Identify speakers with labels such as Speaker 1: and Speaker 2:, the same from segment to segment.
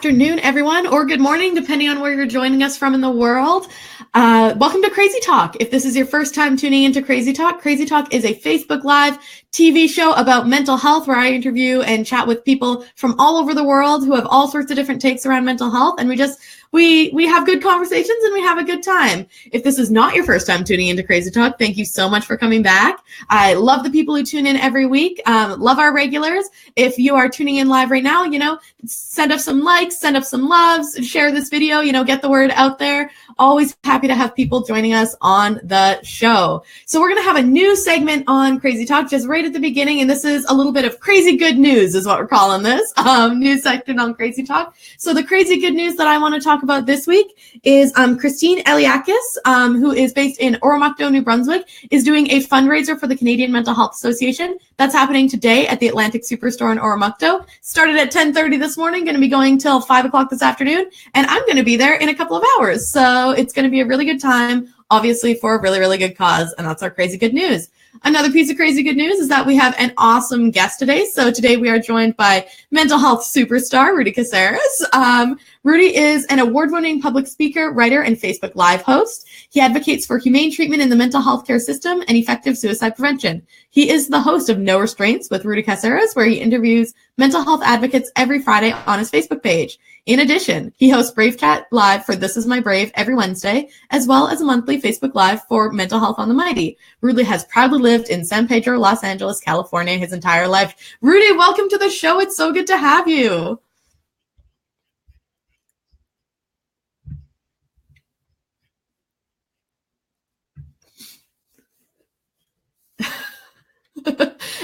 Speaker 1: afternoon, everyone, or good morning, depending on where you're joining us from in the world. Welcome to Crazy Talk. If this is your first time tuning into Crazy Talk is a Facebook Live TV show about mental health where I interview and chat with people from all over the world who have all sorts of different takes around mental health. And we have good conversations and we have a good time. If this is not your first time tuning into Crazy Talk, thank you so much for coming back. I love the people who tune in every week. Love our regulars. If you are tuning in live right now, send up some likes, send up some loves, share this video, get the word out there. Always happy to have people joining us on the show. So we're going to have a new segment on Crazy Talk just right at the beginning. And this is a little bit of crazy good news is what we're calling this news section on Crazy Talk. So the crazy good news that I want to talk about this week is Christine Eliakis, who is based in Oromocto, New Brunswick, is doing a fundraiser for the Canadian Mental Health Association. That's happening today at the Atlantic Superstore in Oromocto. Started at 10:30 this morning, going to be going till 5 o'clock this afternoon, and I'm going to be there in a couple of hours. So it's going to be a really good time, obviously for a really, really good cause, and that's our crazy good news. Another piece of crazy good news is that we have an awesome guest today. So today we are joined by mental health superstar Rudy Caseres. Rudy is an award-winning public speaker, writer, and Facebook Live host. He advocates for humane treatment in the mental health care system and effective suicide prevention. He is the host of No Restraints with Rudy Caseres, where he interviews mental health advocates every Friday on his Facebook page. In addition, he hosts Brave Chat Live for This Is My Brave every Wednesday, as well as a monthly Facebook Live for Mental Health on the Mighty. Rudy has proudly lived in San Pedro, Los Angeles, California his entire life. Rudy, welcome to the show. It's so good to have you.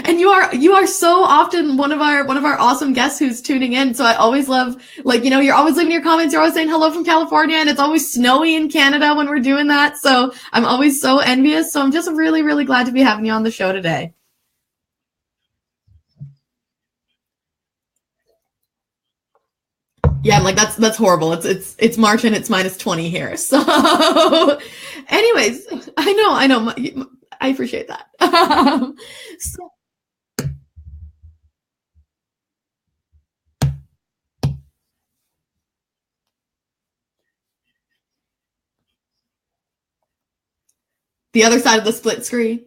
Speaker 1: And you are so often one of our awesome guests who's tuning in. So I always love, you're always leaving your comments. You're always saying hello from California, and it's always snowy in Canada when we're doing that. So I'm always so envious. So I'm just really, really glad to be having you on the show today. Yeah, I'm like, that's horrible. It's March and it's minus 20 here. So anyways, I know. I appreciate that. So the other side of the split screen.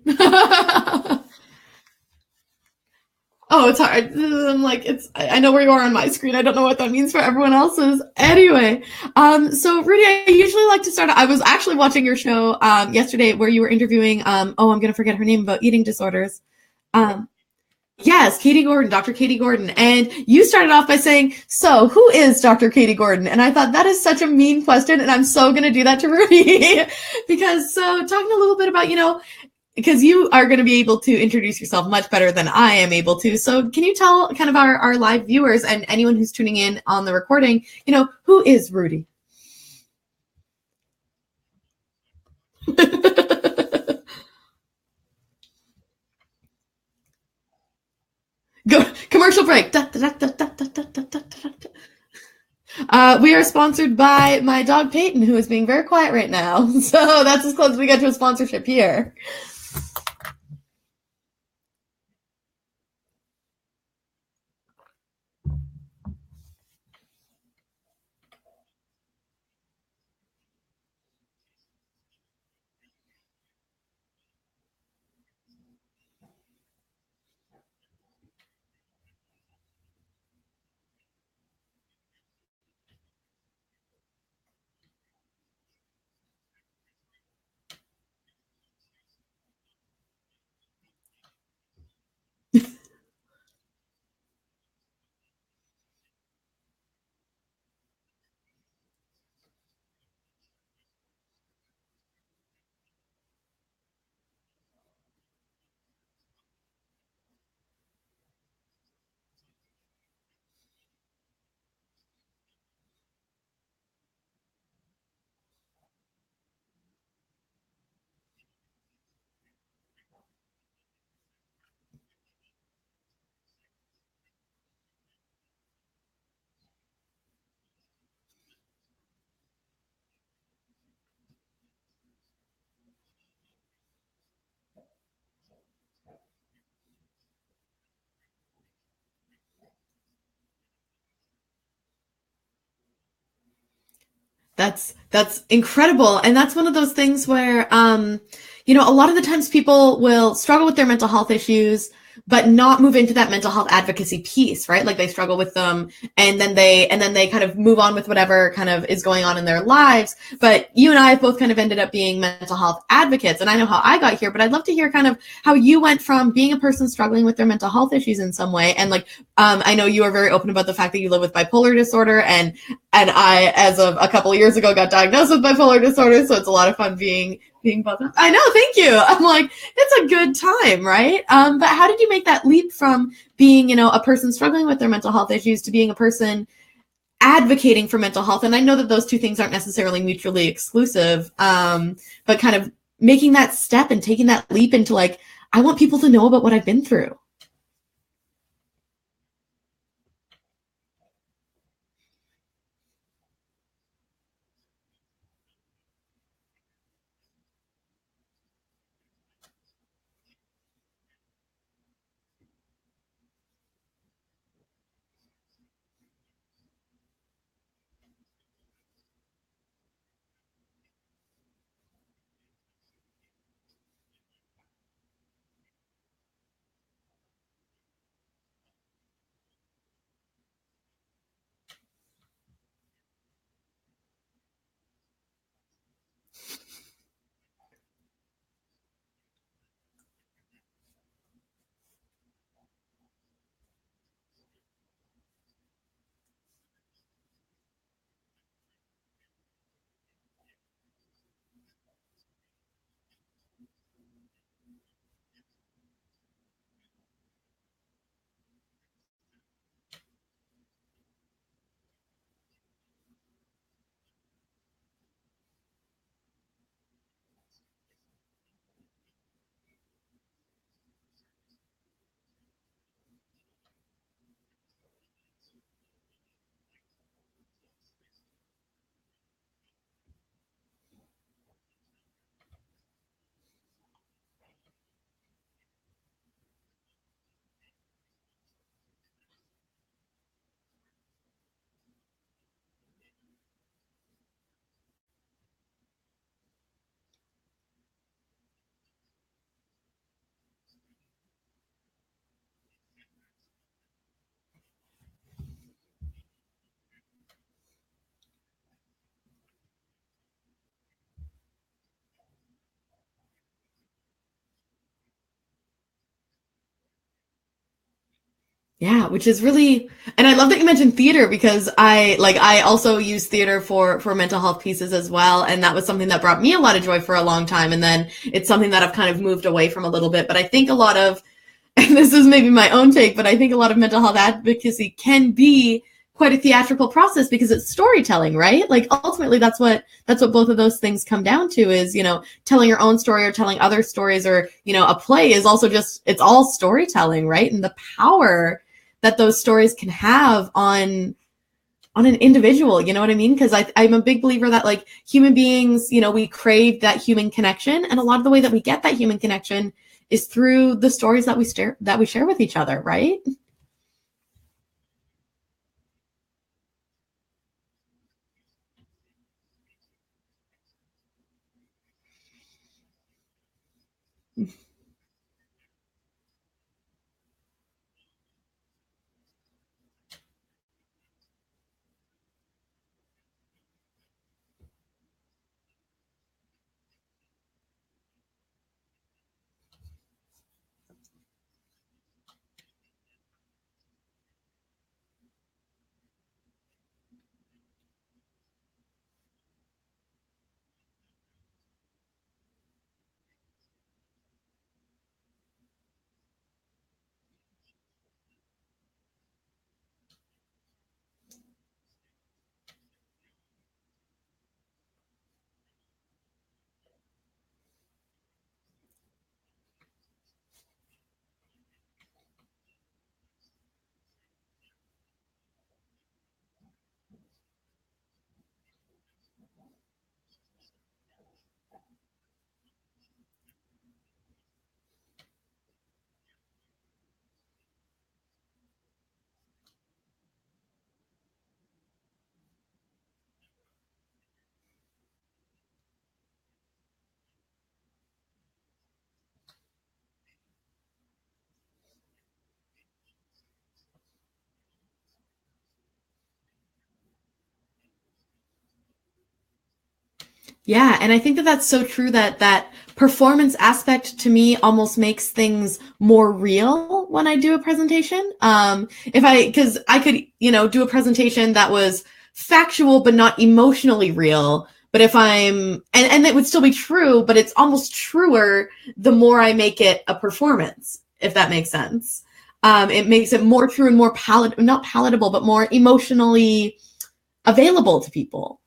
Speaker 1: Oh, it's hard. I'm like, I know where you are on my screen. I don't know what that means for everyone else's. Anyway, so Rudy, I usually like to start. I was actually watching your show yesterday where you were interviewing. I'm gonna forget her name about eating disorders. Um, yes, Katie Gordon, Dr. Katie Gordon, and you started off by saying, "So, who is Dr. Katie Gordon?" And I thought that is such a mean question, and I'm so gonna do that to Rudy because talking a little bit about because you are going to be able to introduce yourself much better than I am able to. So can you tell kind of our live viewers and anyone who's tuning in on the recording, who is Rudy? Go commercial break. We are sponsored by my dog Peyton, who is being very quiet right now. So that's as close as we get to a sponsorship here. That's incredible. And that's one of those things where a lot of the times people will struggle with their mental health issues but not move into that mental health advocacy piece, right? Like they struggle with them and then they kind of move on with whatever kind of is going on in their lives. But you and I have both kind of ended up being mental health advocates, and I know how I got here, but I'd love to hear kind of how you went from being a person struggling with their mental health issues in some way. And like I know you are very open about the fact that you live with bipolar disorder, and I, as of a couple of years ago, got diagnosed with bipolar disorder, so it's a lot of fun being both. I know, thank you. I'm like, it's a good time, right? But how did you make that leap from being, a person struggling with their mental health issues to being a person advocating for mental health? And I know that those two things aren't necessarily mutually exclusive, but kind of making that step and taking that leap into like, I want people to know about what I've been through. Yeah, which is really, and I love that you mentioned theater because I also use theater for mental health pieces as well, and that was something that brought me a lot of joy for a long time, and then it's something that I've kind of moved away from a little bit. But I think a lot of, and this is maybe my own take, but I think a lot of mental health advocacy can be quite a theatrical process because it's storytelling, right? Like ultimately that's what both of those things come down to is, telling your own story or telling other stories, or, a play is also just, it's all storytelling, right? And the power that those stories can have on an individual, you know what I mean? Because I'm a big believer that like human beings, we crave that human connection, and a lot of the way that we get that human connection is through the stories that we share with each other, right? Yeah, and I think that that's so true, that that performance aspect to me almost makes things more real when I do a presentation. If I, because I could, do a presentation that was factual but not emotionally real. But if and it would still be true, but it's almost truer the more I make it a performance, if that makes sense. It makes it more true and more not palatable, but more emotionally available to people.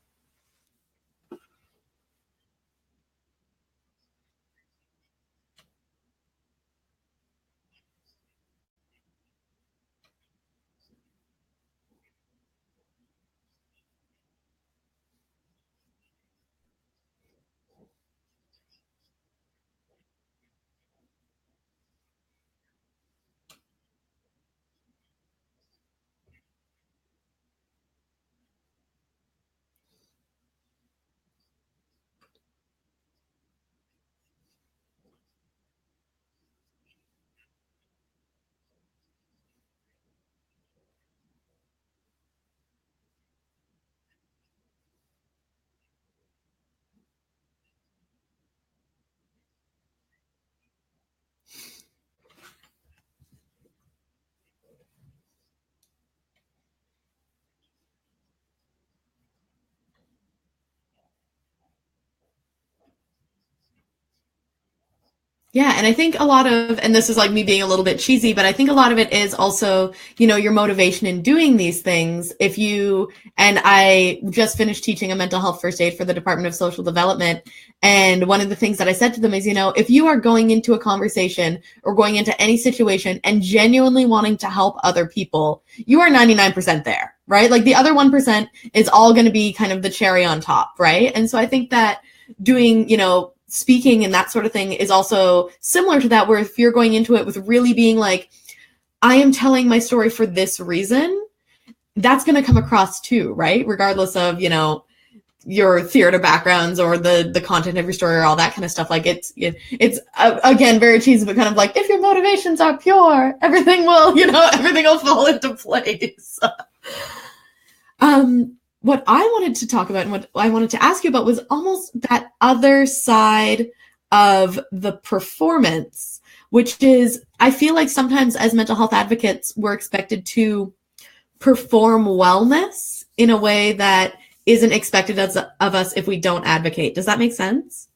Speaker 1: Yeah, and I think a lot of, and this is like me being a little bit cheesy, but I think a lot of it is also, your motivation in doing these things. And I just finished teaching a mental health first aid for the Department of Social Development. And one of the things that I said to them is, if you are going into a conversation or going into any situation and genuinely wanting to help other people, you are 99% there, right? Like the other 1% is all going to be kind of the cherry on top, right? And so I think that doing, speaking and that sort of thing is also similar to that, where if you're going into it with really being like, I am telling my story for this reason, that's going to come across too, right? Regardless of, your theater backgrounds or the content of your story or all that kind of stuff. Like it's again, very cheesy, but kind of like, if your motivations are pure, everything will, everything will fall into place. What I wanted to talk about and what I wanted to ask you about was almost that other side of the performance, which is, I feel like sometimes as mental health advocates, we're expected to perform wellness in a way that isn't expected of us if we don't advocate. Does that make sense?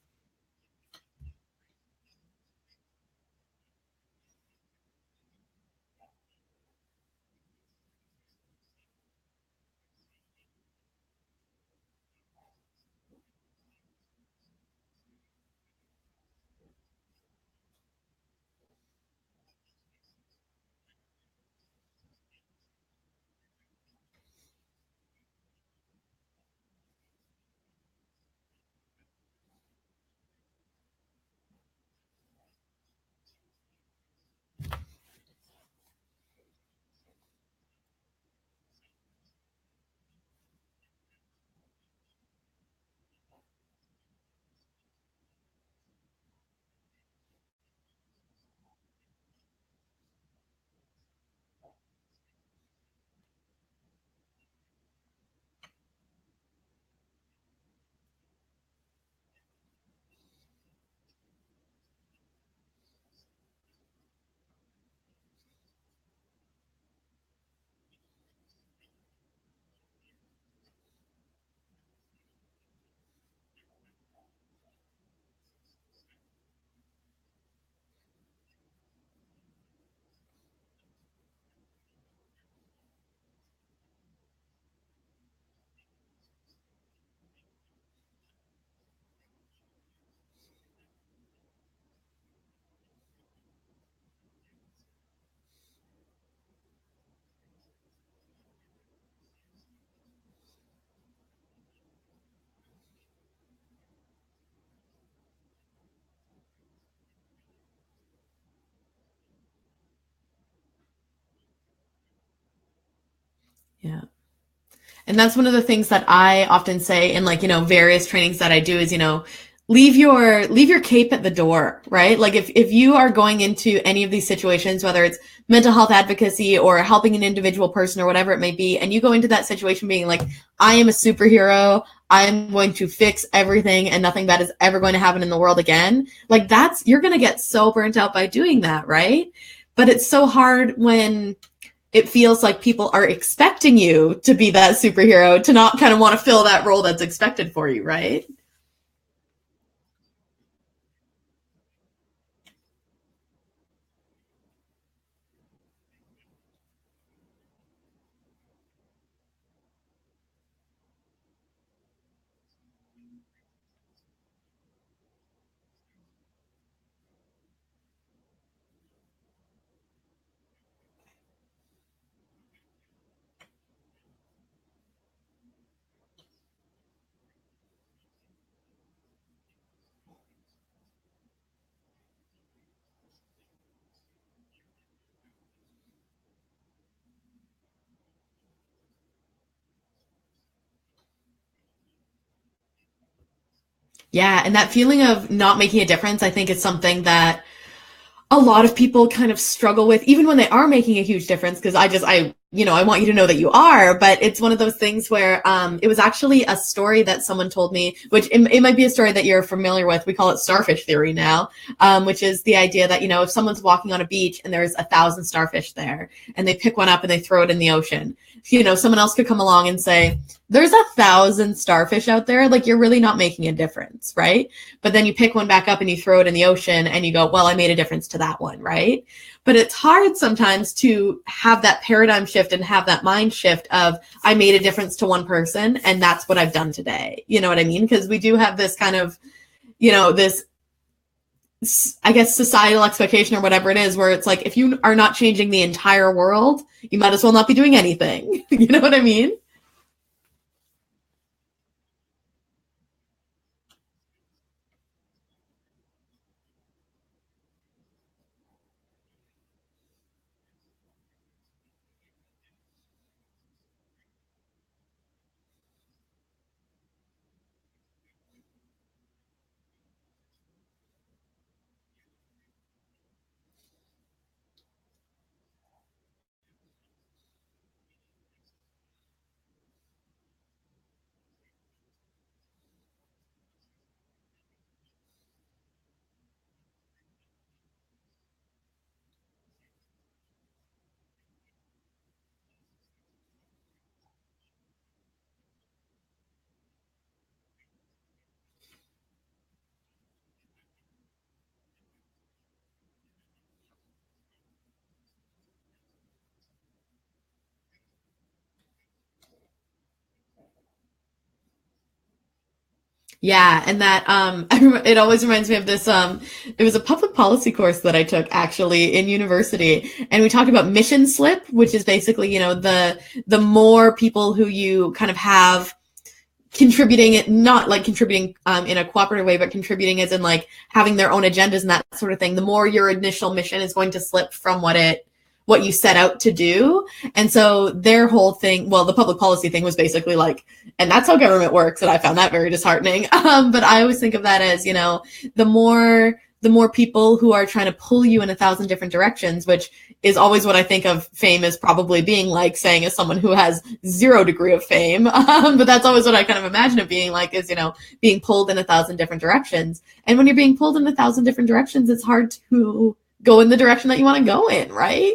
Speaker 1: Yeah. And that's one of the things that I often say in, like, various trainings that I do is, leave your cape at the door, right? Like if you are going into any of these situations, whether it's mental health advocacy or helping an individual person or whatever it may be, and you go into that situation being like, I am a superhero, I'm going to fix everything and nothing bad is ever going to happen in the world again. Like that's, you're going to get so burnt out by doing that, right? But it's so hard when it feels like people are expecting you to be that superhero, to not kind of want to fill that role that's expected for you, right? Yeah, and that feeling of not making a difference, I think is something that a lot of people kind of struggle with, even when they are making a huge difference. Because I want you to know that you are, but it's one of those things where it was actually a story that someone told me, which it might be a story that you're familiar with. We call it starfish theory now, which is the idea that, if someone's walking on a beach and there's 1,000 starfish there and they pick one up and they throw it in the ocean, someone else could come along and say, there's 1,000 starfish out there. Like, you're really not making a difference, right? But then you pick one back up and you throw it in the ocean and you go, well, I made a difference to that one, right? But it's hard sometimes to have that paradigm shift and have that mind shift of, I made a difference to one person and that's what I've done today. You know what I mean? Because we do have this kind of, this, I guess, societal expectation or whatever it is, where it's like, if you are not changing the entire world, you might as well not be doing anything. You know what I mean? Yeah, and that it always reminds me of this it was a public policy course that I took actually in university, and we talked about mission slip, which is basically, the more people who you kind of have contributing, it not like contributing in a cooperative way, but contributing as in like having their own agendas and that sort of thing, the more your initial mission is going to slip from what you set out to do. And so their whole thing, well, the public policy thing was basically like, and that's how government works. And I found that very disheartening. But I always think of that as, the more people who are trying to pull you in 1,000 different directions, which is always what I think of fame as probably being like, saying as someone who has 0 degree of fame. But that's always what I kind of imagine it being like, is, being pulled in 1,000 different directions. And when you're being pulled in 1,000 different directions, it's hard to go in the direction that you want to go in, right?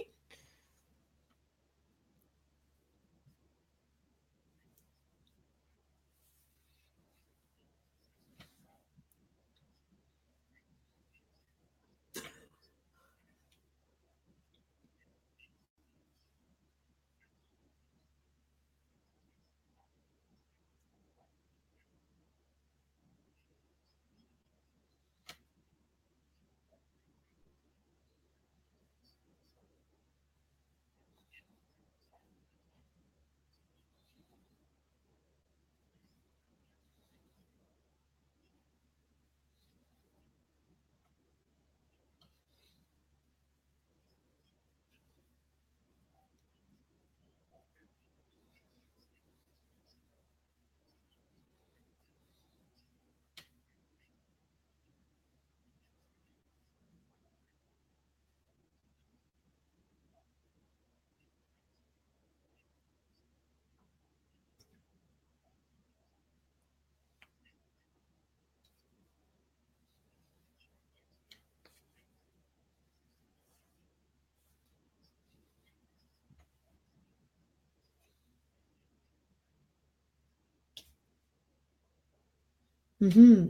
Speaker 1: Mm-hmm.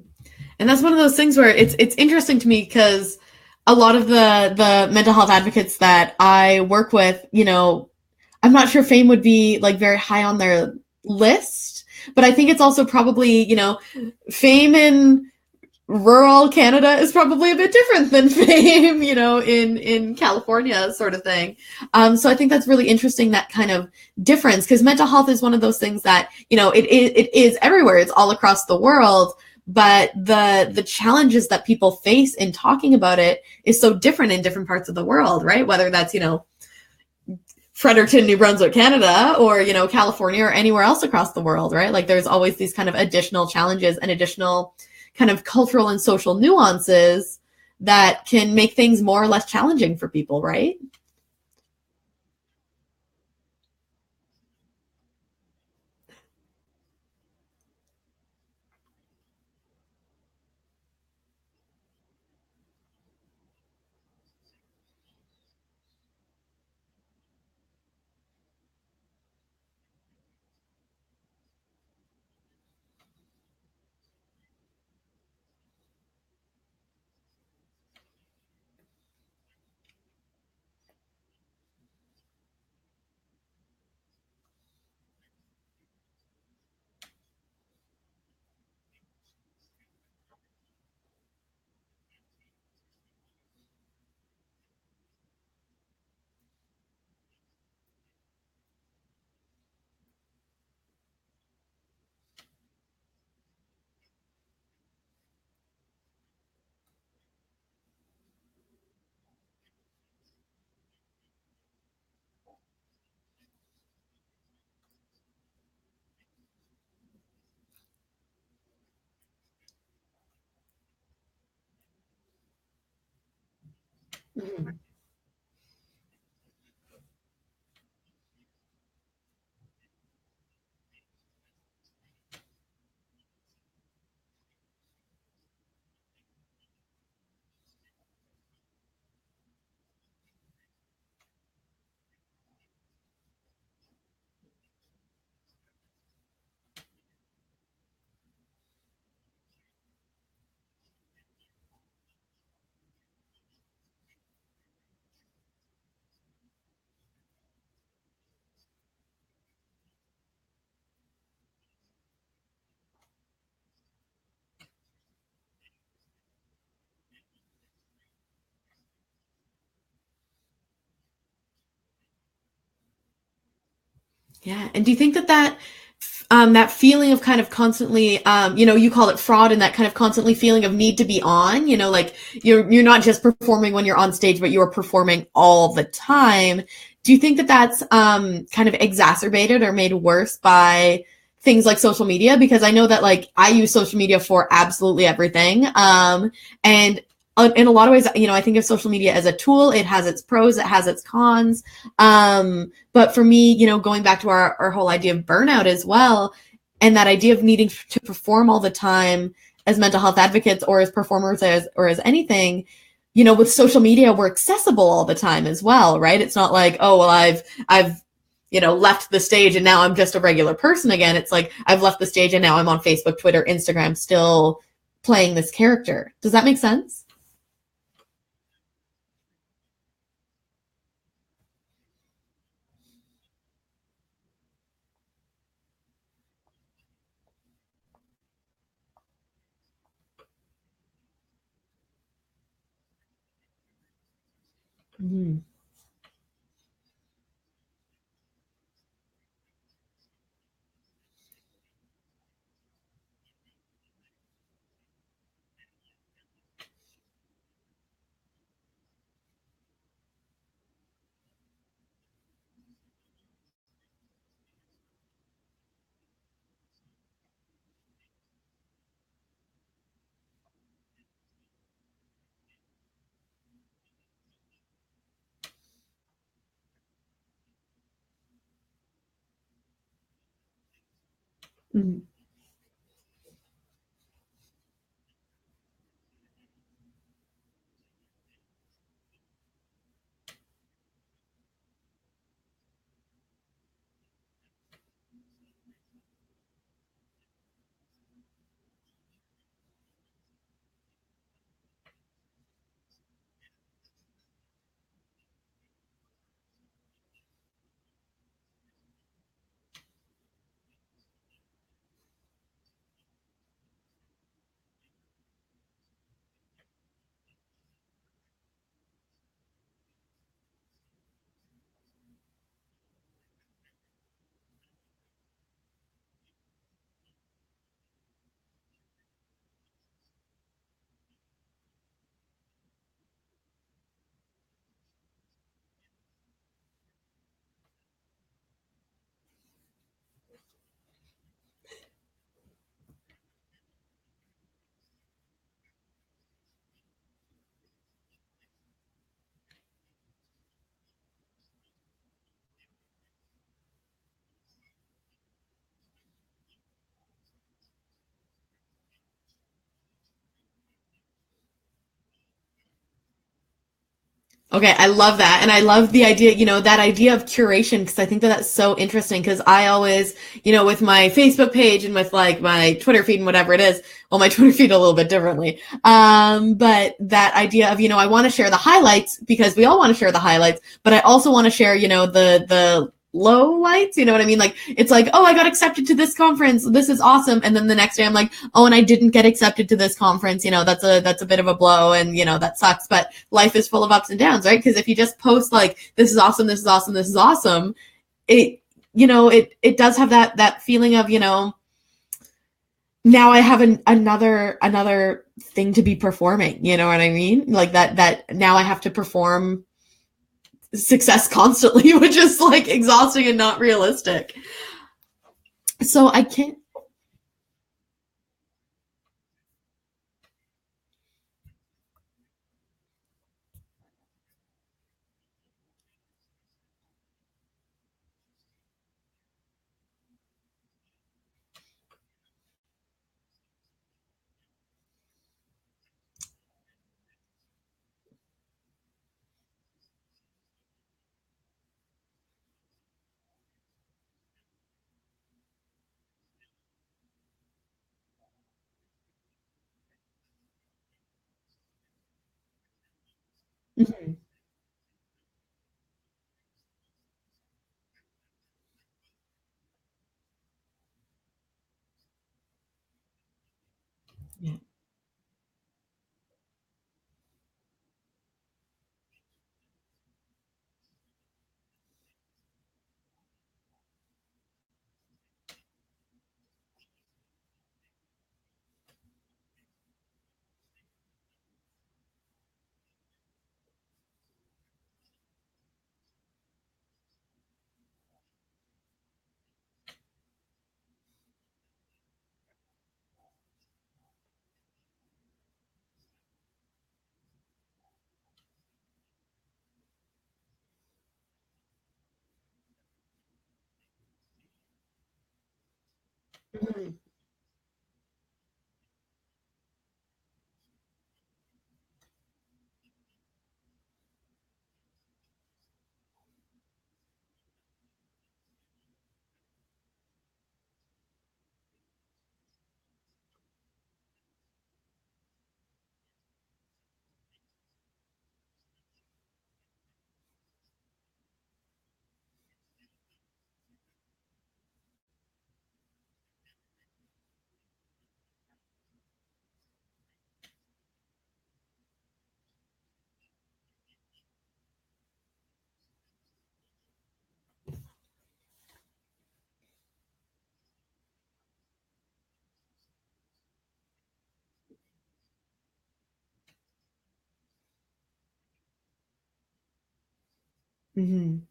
Speaker 1: And that's one of those things where it's interesting to me because a lot of the mental health advocates that I work with, I'm not sure fame would be like very high on their list, but I think it's also probably, fame in rural Canada is probably a bit different than fame, in California sort of thing. So I think that's really interesting, that kind of difference, because mental health is one of those things that, it is everywhere. It's all across the world. But the challenges that people face in talking about it is so different in different parts of the world, right? Whether that's, Fredericton, New Brunswick, Canada, or, California or anywhere else across the world, right? Like there's always these kind of additional challenges and additional kind of cultural and social nuances that can make things more or less challenging for people, right? Mhm. Yeah. And do you think that feeling of kind of constantly, you call it fraud, and that kind of constantly feeling of need to be on, like you're not just performing when you're on stage, but you're performing all the time. Do you think that that's kind of exacerbated or made worse by things like social media? Because I know that like I use social media for absolutely everything. And in a lot of ways, I think of social media as a tool. It has its pros, it has its cons. But for me, going back to our whole idea of burnout as well, and that idea of needing to perform all the time as mental health advocates or as performers or as anything, with social media, we're accessible all the time as well, right? It's not like, oh, well, I've left the stage and now I'm just a regular person again. It's like I've left the stage and now I'm on Facebook, Twitter, Instagram, still playing this character. Does that make sense? Mm-hmm. Mm-hmm. Okay, I love that. And I love the idea, that idea of curation, because I think that that's so interesting. Because I always, with my Facebook page and with like my Twitter feed and whatever it is, well, my Twitter feed a little bit differently. But that idea of, I want to share the highlights because we all want to share the highlights, but I also want to share, the low lights, you know what I mean? Like, it's like, oh, I got accepted to this conference. This is awesome. And then the next day I'm like, oh, and I didn't get accepted to this conference. That's a bit of a blow, and, that sucks. But life is full of ups and downs, right? Because if you just post like, this is awesome, this is awesome, this is awesome, it, it does have that feeling of, now I have another thing to be performing. You know what I mean? Like that now I have to perform success constantly, which is like exhausting and not realistic. So I can't. Mhm. Yeah. Mhm. Mhm.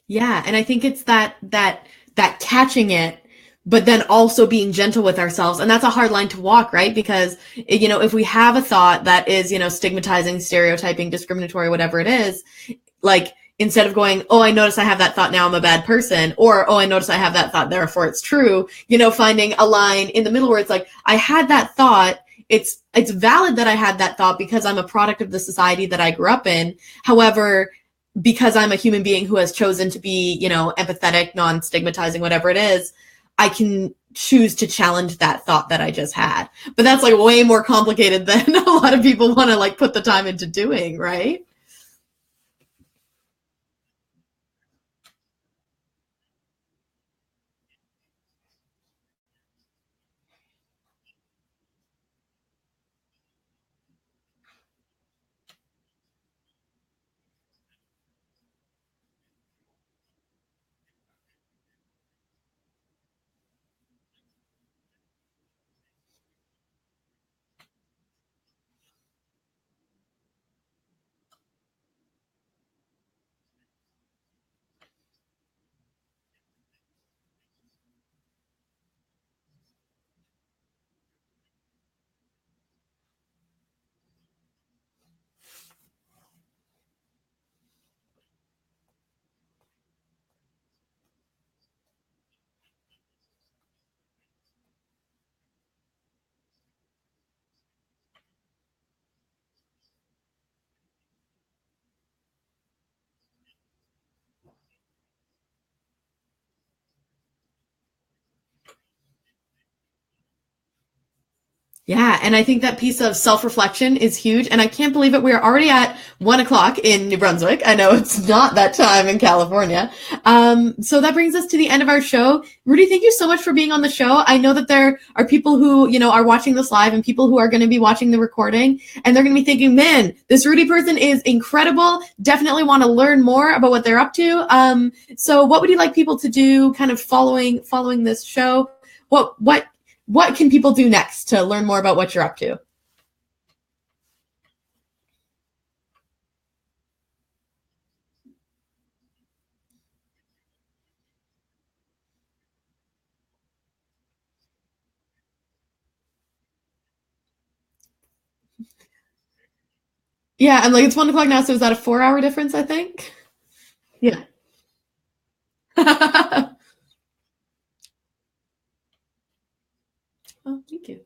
Speaker 1: Yeah, and I think it's that catching it, but then also being gentle with ourselves, and that's a hard line to walk, right? Because if we have a thought that is stigmatizing, stereotyping, discriminatory, whatever it is, like instead of going, oh, I notice I have that thought, now I'm a bad person, or oh, I notice I have that thought, therefore it's true, finding a line in the middle where it's like, I had that thought, it's valid that I had that thought because I'm a product of the society that I grew up in. However, because I'm a human being who has chosen to be, empathetic, non-stigmatizing, whatever it is, I can choose to challenge that thought that I just had. But that's like way more complicated than a lot of people want to like put the time into doing, right? Yeah, and I think that piece of self-reflection is huge. And I can't believe it. We're already at 1:00 in New Brunswick. I know it's not that time in California. So that brings us to the end of our show. Rudy, thank you so much for being on the show. I know that there are people who, are watching this live and people who are going to be watching the recording, and they're going to be thinking, man, this Rudy person is incredible. Definitely want to learn more about what they're up to. So what would you like people to do kind of following this show? What can people do next to learn more about what you're up to? Yeah, and like it's 1:00 now, so is that a 4-hour difference, I think? Yeah. Oh, thank you.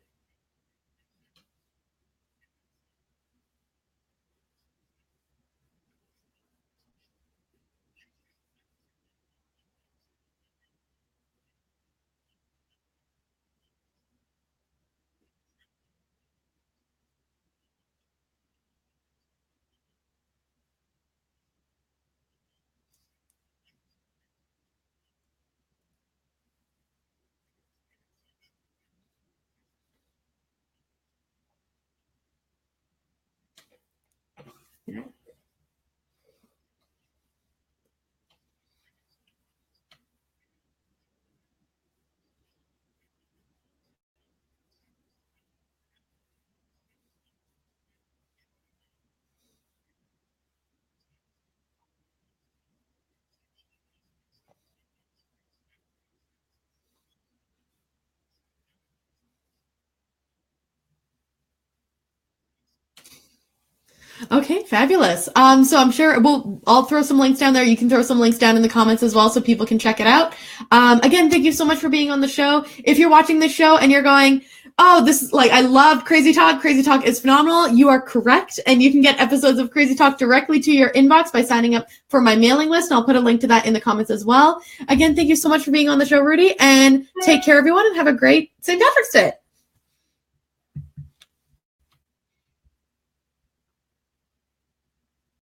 Speaker 1: Okay, fabulous. So I'm sure I'll throw some links down there. You can throw some links down in the comments as well so people can check it out. Again, thank you so much for being on the show. If you're watching this show and you're going, oh, this is I love Crazy Talk. Crazy Talk is phenomenal. You are correct. And you can get episodes of Crazy Talk directly to your inbox by signing up for my mailing list. And I'll put a link to that in the comments as well. Again, thank you so much for being on the show, Rudy, and take care, everyone, and have a great St. Patrick's Day.